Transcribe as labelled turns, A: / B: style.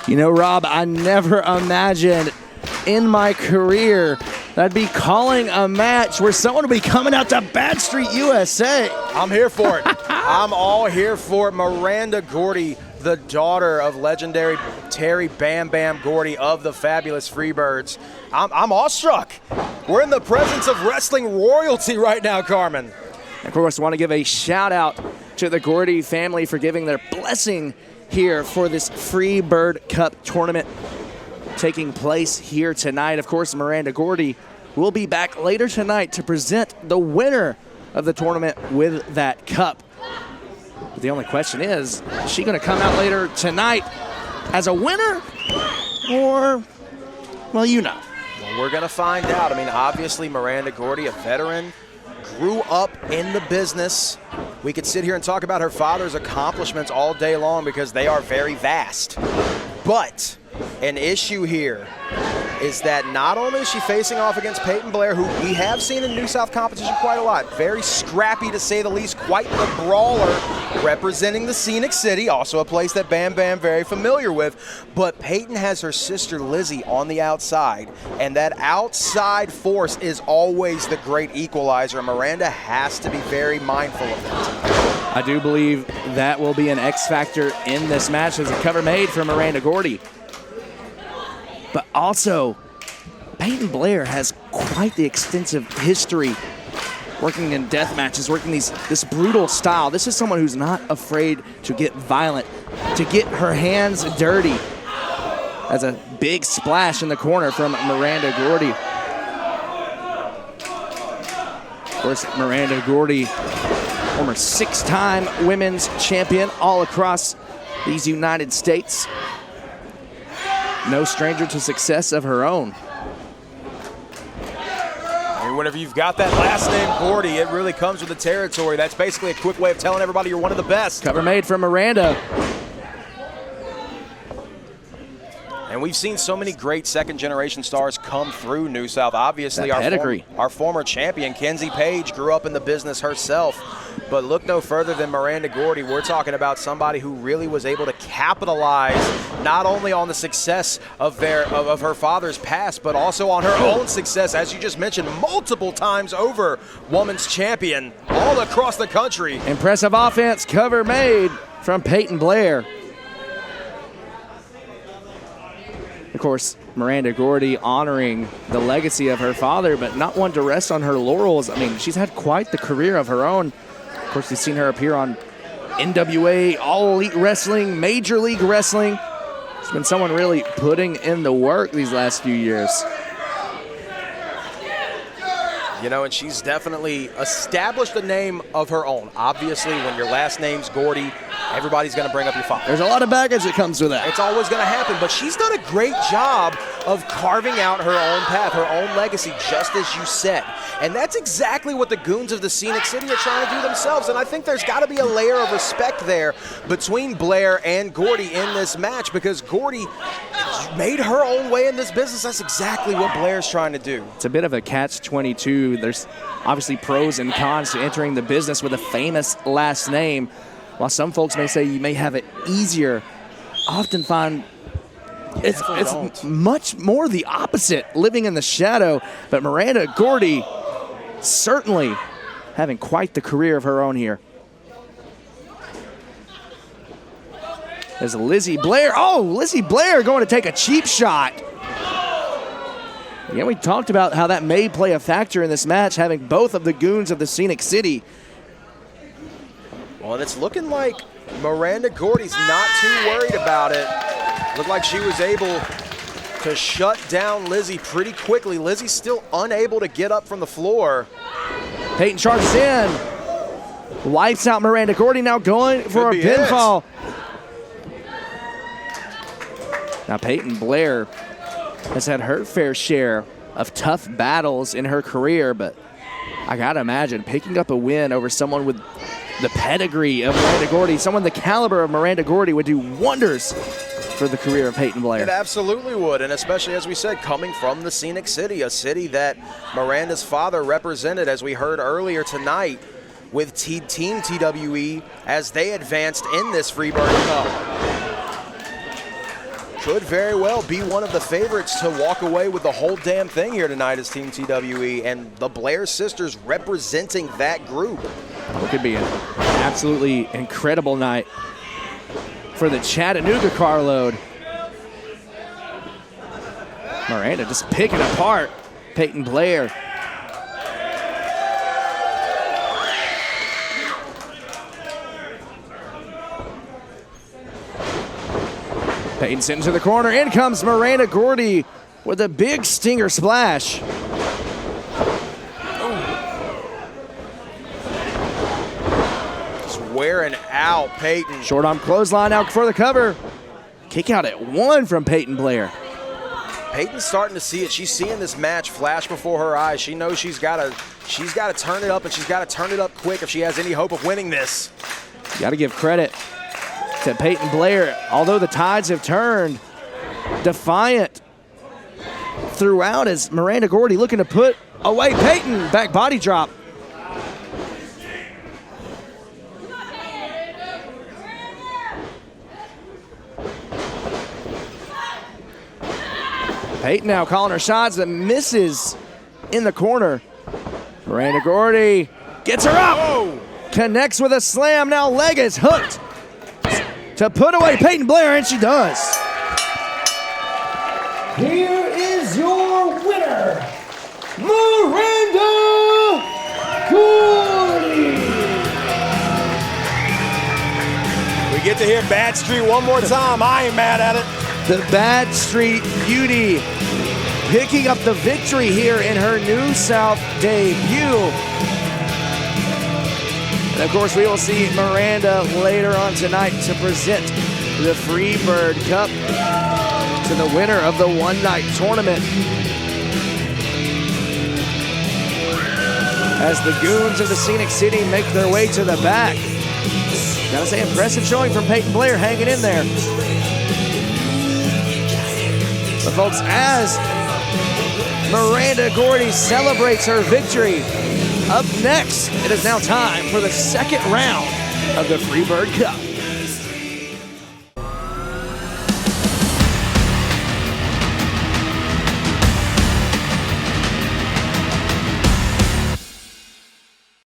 A: You know, Rob, I never imagined in my career that I'd be calling a match where someone would be coming out to Bad Street, USA.
B: I'm here for it. I'm all here for it. Miranda Gordy, the daughter of legendary Terry Bam Bam Gordy of the fabulous Freebirds. I'm awestruck. We're in the presence of wrestling royalty right now, Carmen.
A: Of course, I want to give a shout out to the Gordy family for giving their blessing here for this Freebird Cup tournament taking place here tonight. Of course, Miranda Gordy will be back later tonight to present the winner of the tournament with that cup. But the only question is she going to come out later tonight as a winner or, well, you know.
B: Well, we're going to find out. I mean, obviously, Miranda Gordy, a veteran, grew up in the business. We could sit here and talk about her father's accomplishments all day long because they are very vast. But an issue here is that not only is she facing off against Payton Blair, who we have seen in New South competition quite a lot, very scrappy to say the least, quite the brawler, representing the Scenic City, also a place that Bam Bam very familiar with, but Payton has her sister Lizzie on the outside, and that outside force is always the great equalizer. Miranda has to be very mindful of that.
A: I do believe that will be an X factor in this match. There's a cover made for Miranda Gordy. But also, Payton Blair has quite the extensive history working in death matches, working this brutal style. This is someone who's not afraid to get violent, to get her hands dirty. As a big splash in the corner from Miranda Gordy. Of course, Miranda Gordy, former 6-time women's champion all across these United States. No stranger to success of her own.
B: I mean, whenever you've got that last name Gordy, it really comes with the territory. That's basically a quick way of telling everybody you're one of the best.
A: Cover made from Miranda.
B: And we've seen so many great second-generation stars come through New South. Obviously, our former champion, Kenzie Page, grew up in the business herself. But look no further than Miranda Gordy. We're talking about somebody who really was able to capitalize not only on the success of her father's past, but also on her own success, as you just mentioned, multiple times over women's champion all across the country.
A: Impressive offense, cover made from Payton Blair. Of course, Miranda Gordy honoring the legacy of her father, but not one to rest on her laurels. I mean, she's had quite the career of her own. Of course, we've seen her appear on NWA, All Elite Wrestling, Major League Wrestling. She's been someone really putting in the work these last few years.
B: You know, and she's definitely established a name of her own. Obviously, when your last name's Gordy, everybody's going to bring up your father.
A: There's a lot of baggage that comes with that.
B: It's always going to happen, but she's done a great job of carving out her own path, her own legacy, just as you said. And that's exactly what the goons of the Scenic City are trying to do themselves, and I think there's got to be a layer of respect there between Blair and Gordy in this match, because Gordy made her own way in this business. That's exactly what Blair's trying to do.
A: It's a bit of a catch-22. There's obviously pros and cons to entering the business with a famous last name. While some folks may say you may have it easier, I often find it's much more the opposite, living in the shadow. But Miranda Gordy certainly having quite the career of her own here. There's Lizzie Blair. Oh, Lizzie Blair going to take a cheap shot. Again, we talked about how that may play a factor in this match, having both of the goons of the Scenic City.
B: Well, and it's looking like Miranda Gordy's not too worried about it. Looked like she was able to shut down Lizzie pretty quickly. Lizzie's still unable to get up from the floor.
A: Payton charges in. Wipes out Miranda Gordy, now going for a pinfall. Now Payton Blair has had her fair share of tough battles in her career, but I gotta imagine picking up a win over someone with the pedigree of Miranda Gordy, someone the caliber of Miranda Gordy, would do wonders for the career of Payton Blair.
B: It absolutely would, and especially, as we said, coming from the Scenic City, a city that Miranda's father represented, as we heard earlier tonight, with Team TWE as they advanced in this Freebird Cup. could very well be one of the favorites to walk away with the whole damn thing here tonight as Team TWE, and the Blair sisters representing that group.
A: It could be an absolutely incredible night for the Chattanooga carload. Miranda just picking apart Payton Blair. Payton sent to the corner. In comes Miranda Gordy with a big stinger splash.
B: Just wearing out Payton.
A: Short arm clothesline out for the cover. Kick out at 1 from Payton Blair.
B: Payton's starting to see it. She's seeing this match flash before her eyes. She knows she's got to turn it up, and she's got to turn it up quick if she has any hope of winning this.
A: You got to give credit to Payton Blair. Although the tides have turned, defiant throughout as Miranda Gordy looking to put away Payton. Back body drop. Payton now calling her shots, that misses in the corner. Miranda Gordy gets her up.
B: Whoa.
A: Connects with a slam. Now leg is hooked to put away Payton Blair, and she does. Here is your winner, Miranda Gordy.
B: We get to hear Bad Street one more time. I ain't mad at it.
A: The Bad Street Beauty picking up the victory here in her New South debut. And of course, we will see Miranda later on tonight to present the Freebird Cup to the winner of the one-night tournament. As the goons of the Scenic City make their way to the back. Gotta say, impressive showing from Payton Blair, hanging in there. But folks, as Miranda Gordy celebrates her victory, up next, it is now time for the second round of the Freebird Cup.